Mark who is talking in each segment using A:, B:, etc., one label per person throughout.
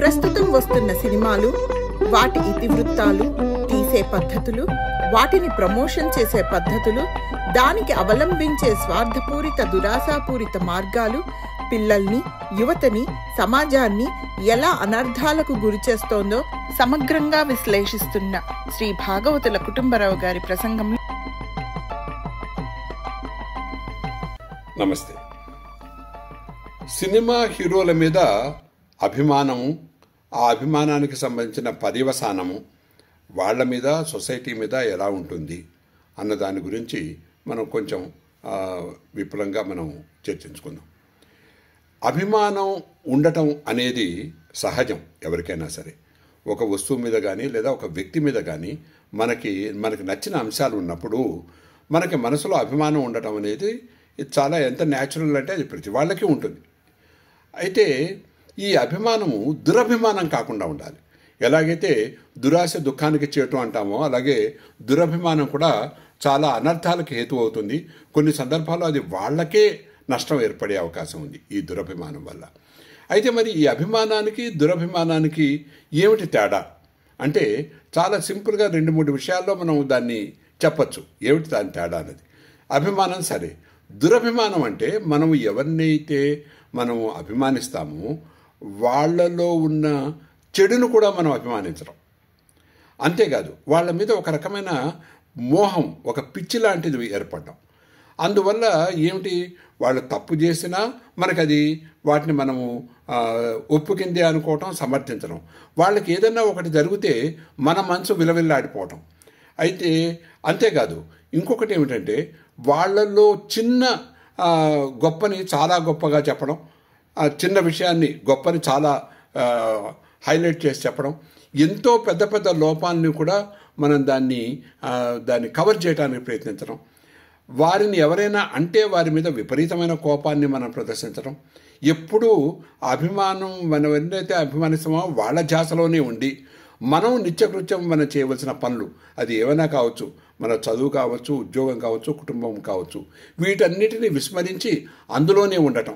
A: ప్రస్తుతం వస్తున్న సినిమాలు, వాటి ఇతివృత్తాలు, తీసే పద్ధతులు, వాటిని ప్రమోషన్ చేసే పద్ధతులు, దానికి అవలంబించే స్వార్థపూరిత దురాశాపూరిత మార్గాలు పిల్లల్ని, యువతని, సమాజాన్ని ఎలా అనర్థాలకు గురిచేస్తోందో సమగ్రంగా విశ్లేషిస్తున్న శ్రీ భాగవతుల కుటుంబరావు గారి ప్రసంగంలో.
B: నమస్తే. సినిమా హీరోల మీద అభిమానము, ఆ అభిమానానికి సంబంధించిన పర్యవసానము, వాళ్ళ మీద, సొసైటీ మీద ఎలా ఉంటుంది అన్న దాని గురించి మనం కొంచెం విపులంగా మనం చర్చించుకుందాం. అభిమానం ఉండటం అనేది సహజం ఎవరికైనా సరే. ఒక వస్తువు మీద కానీ లేదా ఒక వ్యక్తి మీద కానీ మనకి నచ్చిన అంశాలు ఉన్నప్పుడు మనకి మనసులో అభిమానం ఉండటం అనేది ఇది చాలా ఎంత న్యాచురల్ అంటే అది ప్రతి వాళ్ళకి ఉంటుంది. అయితే ఈ అభిమానము దురభిమానం కాకుండా ఉండాలి. ఎలాగైతే దురాశ దుఃఖానికి చేటు అంటామో అలాగే దురభిమానం కూడా చాలా అనర్థాలకు హేతు అవుతుంది. కొన్ని సందర్భాల్లో అది వాళ్ళకే నష్టం ఏర్పడే అవకాశం ఉంది ఈ దురభిమానం వల్ల. అయితే మరి ఈ అభిమానానికి దురభిమానానికి ఏమిటి తేడా అంటే చాలా సింపుల్గా 2-3 విషయాల్లో మనం దాన్ని చెప్పచ్చు. ఏమిటి దాని తేడా అనేది. అభిమానం సరే, దురభిమానం అంటే మనం ఎవరినైతే మనము అభిమానిస్తామో వాళ్ళలో ఉన్న చెడును కూడా మనం అభిమానించడం. అంతేకాదు వాళ్ళ మీద ఒక రకమైన మోహం, ఒక పిచ్చి లాంటిది ఏర్పడడం. అందువల్ల ఏమిటి, వాళ్ళు తప్పు చేసినా మనకది వాటిని మనము ఒప్పుకిందే అనుకోవటం, సమర్థించడం. వాళ్ళకి ఏదైనా ఒకటి జరిగితే మన మనసు విలవిల్లాడిపోవటం. అయితే అంతేకాదు ఇంకొకటి ఏమిటంటే వాళ్ళల్లో చిన్న గొప్పని చాలా గొప్పగా చెప్పడం, చిన్న విషయాన్ని గొప్పని చాలా హైలైట్ చేసి చెప్పడం, ఎంతో పెద్ద పెద్ద లోపాలని కూడా మనం దాన్ని కవర్ చేయడానికి ప్రయత్నించడం, వారిని ఎవరైనా అంటే వారి మీద విపరీతమైన కోపాన్ని మనం ప్రదర్శించడం, ఎప్పుడూ అభిమానం మనం ఎవరినైతే అభిమానిస్తామో వాళ్ళ ధ్యాసలోనే ఉండి మనం నిత్యకృత్యం మనం చేయవలసిన పనులు అది ఏమైనా కావచ్చు, మన చదువు కావచ్చు, ఉద్యోగం కావచ్చు, కుటుంబం కావచ్చు, వీటన్నిటిని విస్మరించి అందులోనే ఉండటం.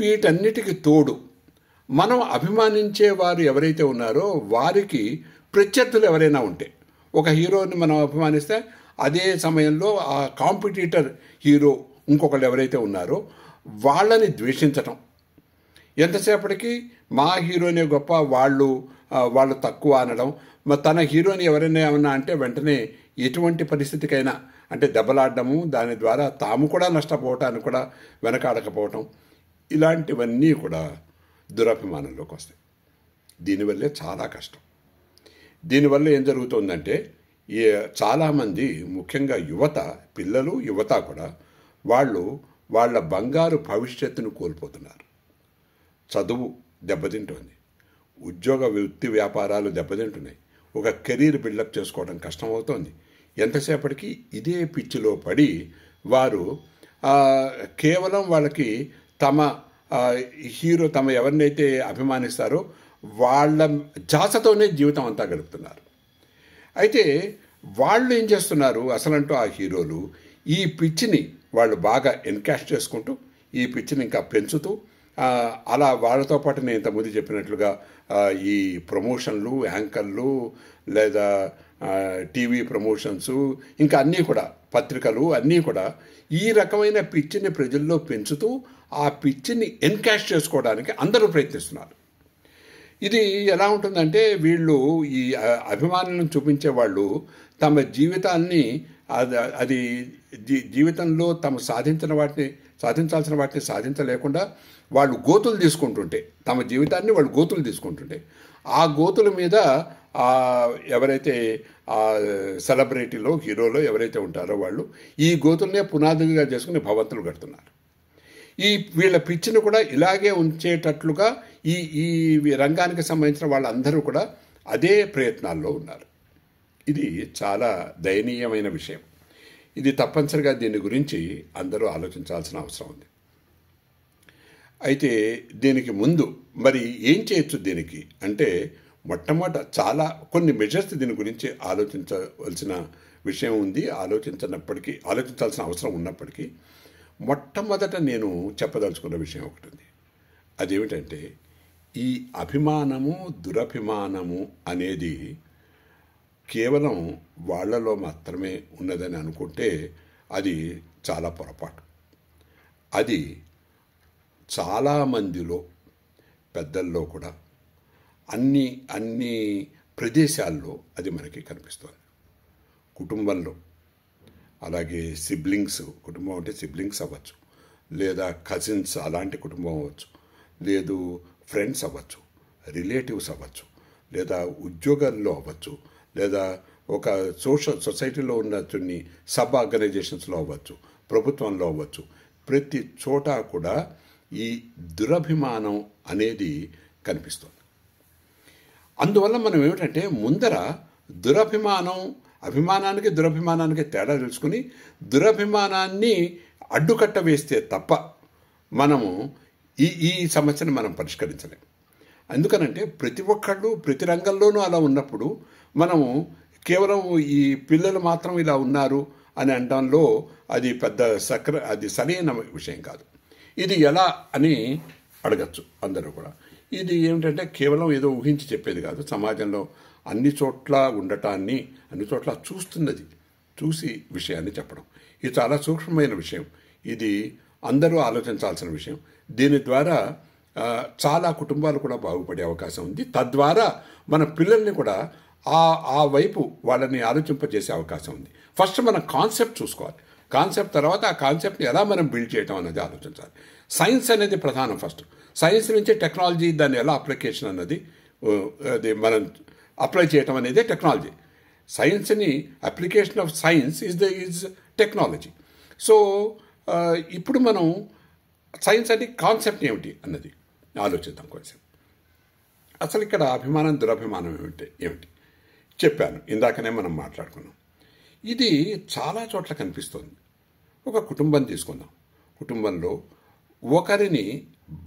B: వీటన్నిటికి తోడు మనం అభిమానించే వారు ఎవరైతే ఉన్నారో వారికి ప్రత్యర్థులు ఎవరైనా ఉంటే, ఒక హీరోని మనం అభిమానిస్తే అదే సమయంలో ఆ కాంపిటీటర్ హీరో ఇంకొకళ్ళు ఎవరైతే ఉన్నారో వాళ్ళని ద్వేషించటం. ఎంతసేపటికి మా హీరోనే గొప్ప, వాళ్ళు తక్కువ అనడం. తన హీరోని ఎవరైనా ఏమన్నా అంటే వెంటనే ఎటువంటి పరిస్థితికైనా అంటే దెబ్బలాడడము, దాని ద్వారా తాము కూడా నష్టపోవటానికి కూడా వెనకాడకపోవటం, ఇలాంటివన్నీ కూడా దురభిమానంలోకి వస్తాయి. దీనివల్లే చాలా కష్టం. దీనివల్ల ఏం జరుగుతుందంటే చాలామంది, ముఖ్యంగా యువత, పిల్లలు, యువత కూడా వాళ్ళ బంగారు భవిష్యత్తును కోల్పోతున్నారు. చదువు దెబ్బతింటుంది, ఉద్యోగ వృత్తి వ్యాపారాలు దెబ్బతింటున్నాయి, ఒక కెరీర్ బిల్డప్ చేసుకోవడం కష్టమవుతోంది. ఎంతసేపటికి ఇదే పిచ్చిలో పడి వారు కేవలం వాళ్ళకి తమ హీరో, తమ ఎవరినైతే అభిమానిస్తారో వాళ్ళ జాసతోనే జీవితం అంతా గడుపుతున్నారు. అయితే వాళ్ళు ఏం చేస్తున్నారు అసలంటూ ఆ హీరోలు ఈ పిచ్చిని వాళ్ళు బాగా ఎన్కాష్ చేసుకుంటూ ఈ పిచ్చిని ఇంకా పెంచుతూ అలా వాళ్ళతో పాటు నేను ఇంతకుముందు చెప్పినట్లుగా ఈ ప్రమోషన్లు, యాంకర్లు లేదా టీవీ ప్రమోషన్సు, ఇంకా అన్నీ కూడా పత్రికలు అన్నీ కూడా ఈ రకమైన పిచ్చిని ప్రజల్లో పెంచుతూ ఆ పిచ్చిని ఎన్కాష్ చేసుకోవడానికి అందరూ ప్రయత్నిస్తున్నారు. ఇది ఎలా ఉంటుందంటే వీళ్ళు ఈ అభిమానులను చూపించే వాళ్ళు తమ జీవితాన్ని అది జీవితంలో తాము సాధించాల్సిన వాటిని సాధించలేకుండా వాళ్ళు గోతులు తీసుకుంటుంటే, తమ జీవితాన్ని వాళ్ళు గోతులు తీసుకుంటుంటే ఆ గోతుల మీద ఎవరైతే సెలబ్రిటీలో, హీరోలో ఎవరైతే ఉంటారో వాళ్ళు ఈ గోతులనే పునాదులుగా చేసుకుని భవంతులు కడుతున్నారు. వీళ్ళ పిచ్చిని కూడా ఇలాగే ఉంచేటట్లుగా ఈ రంగానికి సంబంధించిన వాళ్ళందరూ కూడా అదే ప్రయత్నాల్లో ఉన్నారు. ఇది చాలా దయనీయమైన విషయం. ఇది తప్పనిసరిగా దీని గురించి అందరూ ఆలోచించాల్సిన అవసరం ఉంది. అయితే దీనికి ముందు మరి ఏం చేయొచ్చు దీనికి అంటే మొట్టమొదట కొన్ని మెజర్స్ దీని గురించి ఆలోచించవలసిన విషయం ఉంది. ఆలోచించాల్సిన అవసరం ఉన్నప్పటికీ మొట్టమొదట నేను చెప్పదలుచుకున్న విషయం ఒకటి ఉంది. అదేమిటంటే ఈ అభిమానము దురభిమానము అనేది కేవలం వాళ్ళలో మాత్రమే ఉన్నదని అనుకుంటే అది చాలా పొరపాటు. అది చాలామందిలో, పెద్దల్లో కూడా అన్ని ప్రదేశాల్లో అది మనకి కనిపిస్తుంది. కుటుంబంలో, అలాగే సిబ్లింగ్స్, కుటుంబం అంటే సిబ్లింగ్స్ అవ్వచ్చు, లేదా కజిన్స్ అలాంటి కుటుంబం అవ్వచ్చు, లేదు ఫ్రెండ్స్ అవ్వచ్చు, రిలేటివ్స్ అవ్వచ్చు, లేదా ఉద్యోగాల్లో అవ్వచ్చు, లేదా ఒక సొసైటీలో ఉన్న కొన్ని సబ్ ఆర్గనైజేషన్స్లో అవ్వచ్చు, ప్రభుత్వంలో అవ్వచ్చు. ప్రతి చోట కూడా ఈ దురభిమానం అనేది కనిపిస్తుంది. అందువల్ల మనం ఏమిటంటే ముందర అభిమానానికి దురభిమానానికి తేడా తెలుసుకుని దురభిమానాన్ని అడ్డుకట్ట వేస్తే తప్ప మనము ఈ సమస్యను మనం పరిష్కరించలేం. ఎందుకనంటే ప్రతి ఒక్కళ్ళు ప్రతి రంగంలోనూ అలా ఉన్నప్పుడు మనము కేవలం ఈ పిల్లలు మాత్రం ఇలా ఉన్నారు అని అనడంలో అది అది సరైన విషయం కాదు. ఇది ఎలా అని అడగచ్చు అందరూ కూడా. ఇది ఏమిటంటే కేవలం ఏదో ఊహించి చెప్పేది కాదు. సమాజంలో అన్ని చోట్ల ఉండటాన్ని, అన్ని చోట్ల చూసి విషయాన్ని చెప్పడం ఇది చాలా సూక్ష్మమైన విషయం. ఇది అందరూ ఆలోచించాల్సిన విషయం. దీని ద్వారా చాలా కుటుంబాలు కూడా బాగుపడే అవకాశం ఉంది. తద్వారా మన పిల్లల్ని కూడా ఆ వైపు వాళ్ళని ఆలోచింపజేసే అవకాశం ఉంది. ఫస్ట్ మనం కాన్సెప్ట్ చూసుకోవాలి. కాన్సెప్ట్ తర్వాత ఆ కాన్సెప్ట్ని ఎలా మనం బిల్డ్ చేయటం అనేది ఆలోచించాలి. సైన్స్ అనేది ప్రధానం. ఫస్ట్ సైన్స్ నుంచి టెక్నాలజీ, దాన్ని ఎలా అప్లికేషన్ అన్నది అది మనం అప్లై చేయటం అనేది టెక్నాలజీ. సైన్స్ని application of science is technology. So ఇప్పుడు మనం సైన్స్ అంటే కాన్సెప్ట్ ఏమిటి అన్నది ఆలోచిద్దాం కొంచెం. అసలు ఇక్కడ అభిమానం దురభిమానం ఏమిటి చెప్పాను, ఇందాకనే మనం మాట్లాడుకున్నాం. ఇది చాలా చోట్ల కనిపిస్తుంది. ఒక కుటుంబం తీసుకుందాం. కుటుంబంలో ఒకరిని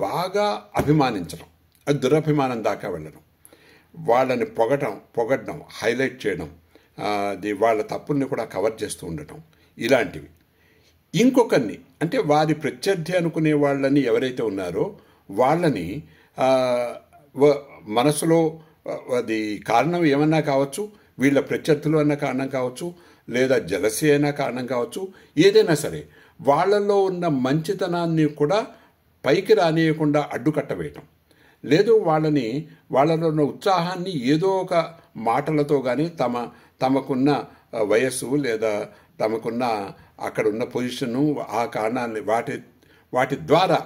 B: బాగా అభిమానించడం, అది దురభిమానం దాకా వెళ్ళడం, వాళ్ళని పొగడడం, హైలైట్ చేయడం, వాళ్ళ తప్పుల్ని కూడా కవర్ చేస్తూ ఉండటం, ఇలాంటివి. ఇంకొకరిని అంటే వారి ప్రత్యర్థి అనుకునే వాళ్ళని ఎవరైతే ఉన్నారో వాళ్ళని మనసులో అది కారణం ఏమన్నా కావచ్చు, వీళ్ళ ప్రత్యర్థులు అన్న కారణం కావచ్చు, లేదా జలసి అయినా కారణం కావచ్చు, ఏదైనా సరే వాళ్ళలో ఉన్న మంచితనాన్ని కూడా పైకి రానియకుండా అడ్డుకట్టవేయటం, లేదు వాళ్ళలో ఉన్న ఉత్సాహాన్ని ఏదో ఒక మాటలతో కానీ తమకున్న వయస్సు లేదా తమకున్న అక్కడున్న పొజిషను, ఆ కారణాన్ని వాటి ద్వారా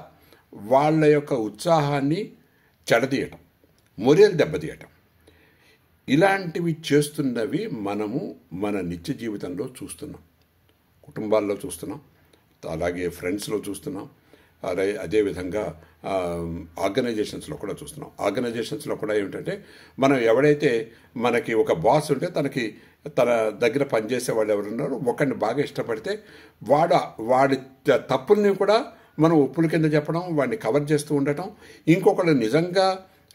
B: వాళ్ళ యొక్క ఉత్సాహాన్ని చెడదీయటం, మొరేలు దెబ్బతీయటం, ఇలాంటివి చేస్తున్నవి మనము మన నిత్య జీవితంలో చూస్తున్నాం. కుటుంబాల్లో చూస్తున్నాం, అలాగే ఫ్రెండ్స్లో చూస్తున్నాం, అదేవిధంగా ఆర్గనైజేషన్స్లో కూడా చూస్తున్నాం. ఆర్గనైజేషన్స్లో కూడా ఏమిటంటే మనం ఎవడైతే మనకి ఒక బాస్ ఉంటే తన దగ్గర పనిచేసే వాళ్ళు ఎవరున్నారో ఒకరిని బాగా ఇష్టపడితే వాడి తప్పుల్ని కూడా మనం ఒప్పుల కింద చెప్పడం, వాడిని కవర్ చేస్తూ ఉండటం, ఇంకొకళ్ళు నిజంగా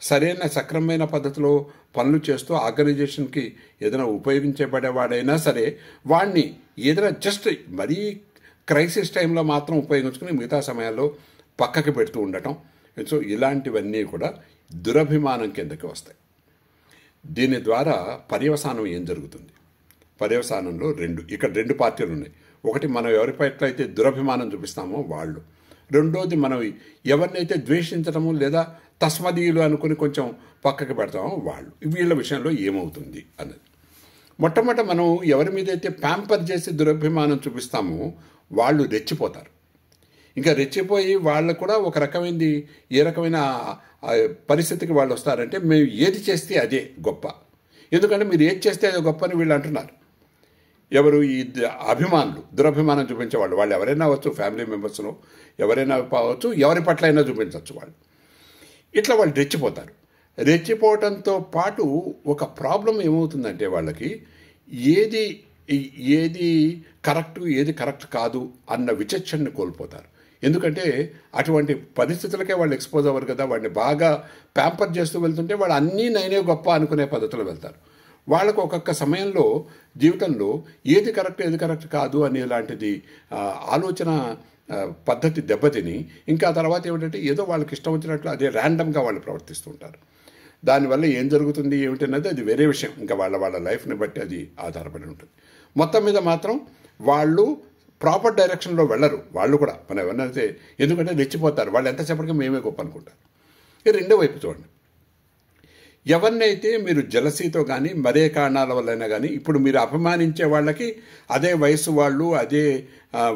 B: సరైన సక్రమమైన పద్ధతిలో పనులు చేస్తూ ఆర్గనైజేషన్కి ఏదైనా ఉపయోగించబడేవాడైనా సరే వాడిని ఏదైనా జస్ట్ మరీ క్రైసిస్ టైంలో మాత్రం ఉపయోగించుకుని మిగతా సమయాల్లో పక్కకి పెడుతూ ఉండటం. సో ఇలాంటివన్నీ కూడా దురభిమానం కిందకి వస్తాయి. దీని ద్వారా పర్యవసానం ఏం జరుగుతుంది? పర్యవసానంలో ఇక్కడ రెండు పార్టీలు ఉన్నాయి. ఒకటి, మనం ఎవరి పట్ల అయితే దురభిమానం చూపిస్తామో వాళ్ళు. రెండోది, మనం ఎవరినైతే ద్వేషించడము లేదా తస్మదీయులు అనుకుని కొంచెం పక్కకి పెడతామో వాళ్ళు. వీళ్ళ విషయంలో ఏమవుతుంది అన్నది. మొట్టమొదట మనం ఎవరి మీద అయితే ప్యాంపర్ చేసి దురభిమానం చూపిస్తామో వాళ్ళు రెచ్చిపోతారు. ఇంకా రెచ్చిపోయి వాళ్ళు కూడా ఒక రకమైనది, ఏ రకమైన పరిస్థితికి వాళ్ళు వస్తారంటే, మేము ఏది చేస్తే అదే గొప్ప, ఎందుకంటే మీరు ఏది చేస్తే అదే గొప్ప అని వీళ్ళు అంటున్నారు. ఎవరు? ఈ అభిమానులు, దురభిమానం చూపించేవాళ్ళు. వాళ్ళు ఎవరైనా అవ్వచ్చు, ఫ్యామిలీ మెంబర్స్లో ఎవరైనా కావచ్చు, ఎవరి పట్ల అయినా చూపించవచ్చు వాళ్ళు. ఇట్లా వాళ్ళు రెచ్చిపోతారు. రెచ్చిపోవటంతో పాటు ఒక ప్రాబ్లం ఏమవుతుందంటే వాళ్ళకి ఏది కరెక్ట్ ఏది కరెక్ట్ కాదు అన్న విచక్షణని కోల్పోతారు. ఎందుకంటే అటువంటి పరిస్థితులకే వాళ్ళు ఎక్స్పోజ్ అవ్వరు కదా. వాడిని బాగా ప్యాంపర్ చేస్తూ వెళ్తుంటే వాళ్ళు అన్నీ నేనే గొప్ప అనుకునే పద్ధతిలో వెళ్తారు. వాళ్ళకు ఒక్కొక్క సమయంలో జీవితంలో ఏది కరెక్ట్ ఏది కరెక్ట్ కాదు అనేలాంటిది ఆలోచన పద్ధతి దెబ్బతిని ఇంకా తర్వాత ఏమిటంటే ఏదో వాళ్ళకి ఇష్టం వచ్చినట్లు అదే ర్యాండమ్గా వాళ్ళు ప్రవర్తిస్తూ ఉంటారు. దానివల్ల ఏం జరుగుతుంది ఏమిటన్నది అది వేరే విషయం, ఇంకా వాళ్ళ లైఫ్ని బట్టి అది ఆధారపడి ఉంటుంది. మొత్తం మీద మాత్రం వాళ్ళు ప్రాపర్ డైరెక్షన్లో వెళ్ళరు. వాళ్ళు కూడా మనం ఎవరినైతే, ఎందుకంటే రెచ్చిపోతారు వాళ్ళు, ఎంతసేపటికి మేమే గొప్ప అనుకుంటారు. రెండో వైపు చూడండి, ఎవరినైతే మీరు జలసీతో కానీ మరే కారణాల వల్లైనా కానీ ఇప్పుడు మీరు అభిమానించే వాళ్ళకి అదే వయసు వాళ్ళు, అదే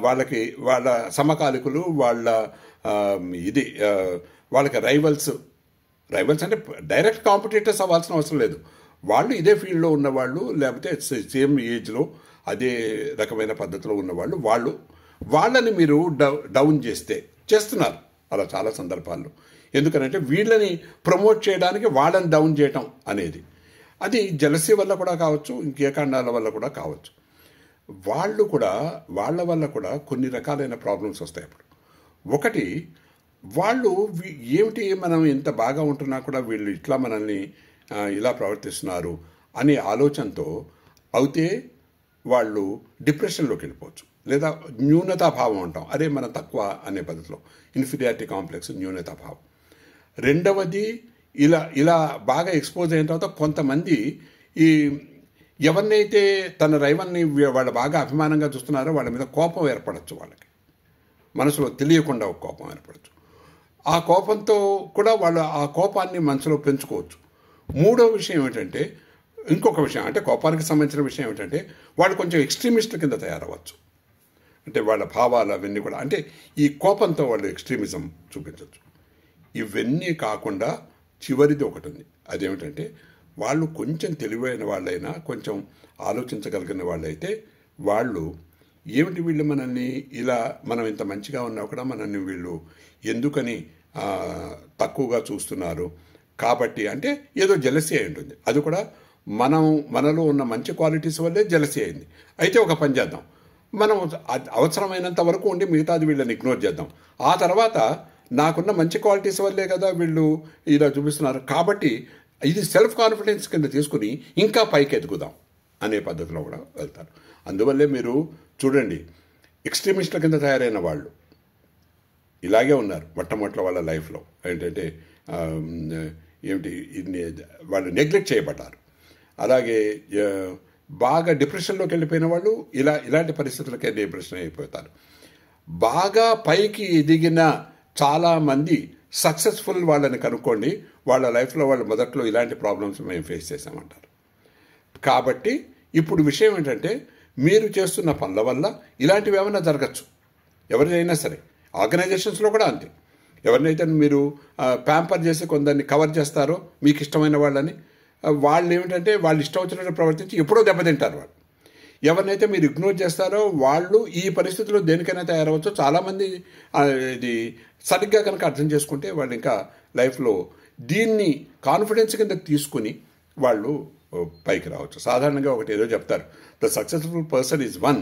B: వాళ్ళకి వాళ్ళ సమకాలికులు, వాళ్ళ వాళ్ళకి రైవల్స్ అంటే డైరెక్ట్ కాంపిటీటర్స్ అవ్వాల్సిన అవసరం లేదు. వాళ్ళు ఇదే ఫీల్డ్లో ఉన్నవాళ్ళు, లేకపోతే సేమ్ ఏజ్లో అదే రకమైన పద్ధతిలో ఉన్నవాళ్ళు, వాళ్ళని మీరు డౌన్ చేస్తున్నారు అలా చాలా సందర్భాల్లో. ఎందుకనంటే వీళ్ళని ప్రమోట్ చేయడానికి వాళ్ళని డౌన్ చేయటం అనేది, అది జలసీ వల్ల కూడా కావచ్చు, ఇంకే కారణాల వల్ల కూడా కావచ్చు. వాళ్ళ వల్ల కూడా కొన్ని రకాలైన ప్రాబ్లమ్స్ వస్తాయి. అప్పుడు ఒకటి, వాళ్ళు ఏమిటి మనం ఎంత బాగా ఉంటున్నా కూడా వీళ్ళు ఇట్లా మనల్ని ఇలా ప్రవర్తిస్తున్నారు అనే ఆలోచనతో అయితే వాళ్ళు డిప్రెషన్లోకి వెళ్ళిపోవచ్చు, లేదా న్యూనతాభావం అంటాం, అదే మన తక్కువ అనే పద్ధతిలో, ఇన్ఫీరియారిటీ కాంప్లెక్స్, న్యూనతాభావం. రెండవది, ఇలా బాగా ఎక్స్పోజ్ అయిన తర్వాత కొంతమంది ఈ ఎవరినైతే తన రైవల్ని వాళ్ళు బాగా అభిమానంగా చూస్తున్నారో వాళ్ళ మీద కోపం ఏర్పడచ్చు, వాళ్ళకి మనసులో తెలియకుండా ఒక కోపం ఏర్పడచ్చు. ఆ కోపంతో కూడా వాళ్ళు ఆ కోపాన్ని మనసులో పెంచుకోవచ్చు. మూడో విషయం ఏమిటంటే, ఇంకొక విషయం అంటే కోపానికి సంబంధించిన విషయం ఏమిటంటే, వాళ్ళు కొంచెం ఎక్స్ట్రీమిస్టుల కింద తయారవ్వచ్చు. అంటే వాళ్ళ భావాలు అవన్నీ కూడా, అంటే ఈ కోపంతో వాళ్ళు ఎక్స్ట్రీమిజం చూపించవచ్చు. ఇవన్నీ కాకుండా చివరిది ఒకటి ఉంది, అదేమిటంటే వాళ్ళు కొంచెం తెలివైన వాళ్ళైనా, కొంచెం ఆలోచించగలిగిన వాళ్ళైతే వాళ్ళు ఏమిటి వీళ్ళు మనల్ని ఇలా, మనం ఇంత మంచిగా ఉన్నా కూడా మనల్ని వీళ్ళు ఎందుకని తక్కువగా చూస్తున్నారు కాబట్టి, అంటే ఏదో జెలసీ అయి ఉంటుంది. అది కూడా మనలో ఉన్న మంచి క్వాలిటీస్ వల్లే జెలసీ అయింది. అయితే ఒక పని చేద్దాం, మనం అవసరమైనంత వరకు ఉండి మిగతాది వీళ్ళని ఇగ్నోర్ చేద్దాం. ఆ తర్వాత నాకున్న మంచి క్వాలిటీస్ వల్లే కదా వీళ్ళు ఇలా చూపిస్తున్నారు కాబట్టి ఇది సెల్ఫ్ కాన్ఫిడెన్స్ కింద తీసుకుని ఇంకా పైకి ఎదుగుదాం అనే పద్ధతిలో కూడా వెళ్తారు. అందువల్లే మీరు చూడండి, ఎక్స్ట్రీమిస్టుల కింద తయారైన వాళ్ళు ఇలాగే ఉన్నారు మొట్టమొదటి వాళ్ళ లైఫ్లో. ఏంటంటే వాళ్ళు నెగ్లెక్ట్ చేయబడ్డారు. అలాగే బాగా డిప్రెషన్లోకి వెళ్ళిపోయిన వాళ్ళు ఇలాంటి పరిస్థితులకే డిప్రెషన్ అయిపోతారు. బాగా పైకి ఎదిగిన చాలామంది సక్సెస్ఫుల్ వాళ్ళని కనుక్కోండి, వాళ్ళ లైఫ్లో వాళ్ళు మొదట్లో ఇలాంటి ప్రాబ్లమ్స్ మేము ఫేస్ చేసామంటారు. కాబట్టి ఇప్పుడు విషయం ఏంటంటే, మీరు చేస్తున్న పనుల వల్ల ఇలాంటివి ఏమైనా జరగచ్చు, ఎవరినైనా సరే. ఆర్గనైజేషన్స్లో కూడా అంతే. ఎవరినైతే మీరు ప్యాంపర్ చేసి కొందరిని కవర్ చేస్తారో మీకు ఇష్టమైన వాళ్ళని, వాళ్ళు ఏమిటంటే వాళ్ళు ఇష్టం వచ్చినట్టు ప్రవర్తించి ఎప్పుడో దెబ్బతింటారు. వాళ్ళు ఎవరినైతే మీరు ఇగ్నోర్ చేస్తారో వాళ్ళు ఈ పరిస్థితుల్లో దేనికైనా తయారవచ్చు. చాలామంది ఇది సరిగ్గా కనుక అర్థం చేసుకుంటే వాళ్ళు ఇంకా లైఫ్లో దీన్ని కాన్ఫిడెన్స్ కింద తీసుకుని వాళ్ళు పైకి రావచ్చు. సాధారణంగా ఒకటి ఏదో చెప్తారు, the successful person is one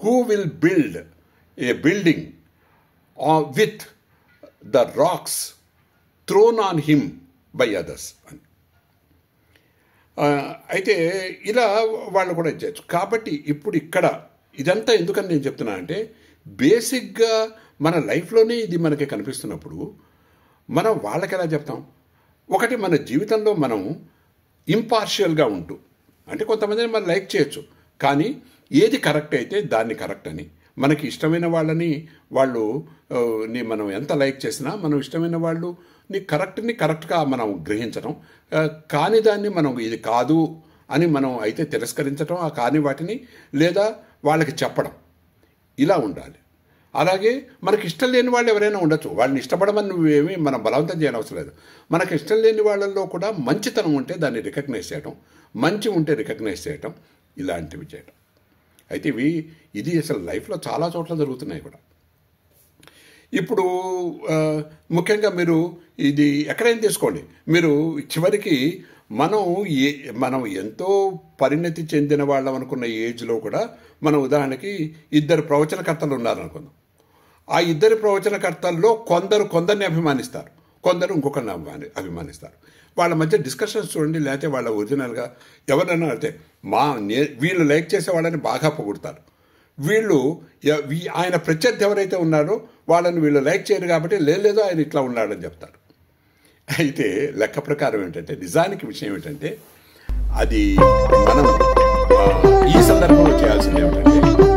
B: who will build a building with the rocks thrown on him by others అని. అయితే ఇలా వాళ్ళు కూడా ఇచ్చేయచ్చు. కాబట్టి ఇప్పుడు ఇక్కడ ఇదంతా ఎందుకని నేను చెప్తున్నానంటే, బేసిక్గా మన లైఫ్లోనే ఇది మనకి కనిపిస్తున్నప్పుడు మనం వాళ్ళకి ఎలా చెప్తాం? ఒకటి, మన జీవితంలో మనం ఇంపార్షియల్గా ఉంటూ, అంటే కొంతమందిని మనం లైక్ చేయొచ్చు, కానీ ఏది కరెక్ట్ అయితే దాన్ని కరెక్ట్ అని, మనకి ఇష్టమైన వాళ్ళని మనం ఎంత లైక్ చేసినా మనం ఇష్టమైన వాళ్ళు కరెక్ట్గా మనం గ్రహించడం, కాని దాన్ని మనం ఇది కాదు అని మనం అయితే తిరస్కరించడం, ఆ కాని వాటిని లేదా వాళ్ళకి చెప్పడం, ఇలా ఉండాలి. అలాగే మనకి ఇష్టం లేని వాళ్ళు ఎవరైనా ఉండొచ్చు, వాళ్ళని ఇష్టపడమని నువ్వేమీ మనం బలవంతం చేయనవసరం లేదు. మనకి ఇష్టం లేని వాళ్ళల్లో కూడా మంచితనం ఉంటే దాన్ని రికగ్నైజ్ చేయడం, మంచి ఉంటే రికగ్నైజ్ చేయడం, ఇలాంటివి చేయడం. అయితే ఇది అసలు లైఫ్లో చాలా చోట్ల జరుగుతున్నాయి కూడా. ఇప్పుడు ముఖ్యంగా మీరు ఇది ఎక్కడైనా తీసుకోండి, మీరు చివరికి మనం ఎంతో పరిణతి చెందిన వాళ్ళం అనుకున్న ఏజ్లో కూడా మనం ఉదాహరణకి 2 ప్రవచనకర్తలు ఉన్నారనుకుందాం. ఆ 2 ప్రవచనకర్తల్లో కొందరిని అభిమానిస్తారు, కొందరు ఇంకొకరిని అభిమానిస్తారు. వాళ్ళ మధ్య డిస్కషన్స్ చూడండి, లేకపోతే వాళ్ళ ఒరిజినల్గా ఎవరైనా అయితే వీళ్ళు లైక్ చేసే వాళ్ళని బాగా పొగుడతారు, వీళ్ళు ఆయన ప్రత్యర్థి ఎవరైతే ఉన్నారో వాళ్ళని వీళ్ళు లైక్ చేయరు కాబట్టి లేదో ఆయన ఇట్లా ఉన్నాడని చెప్తారు. అయితే లెక్క ప్రకారం ఏంటంటే నిజానికి విషయం ఏంటంటే అది మనం ఈ సందర్భంలో చేయాల్సింది ఏమిటంటే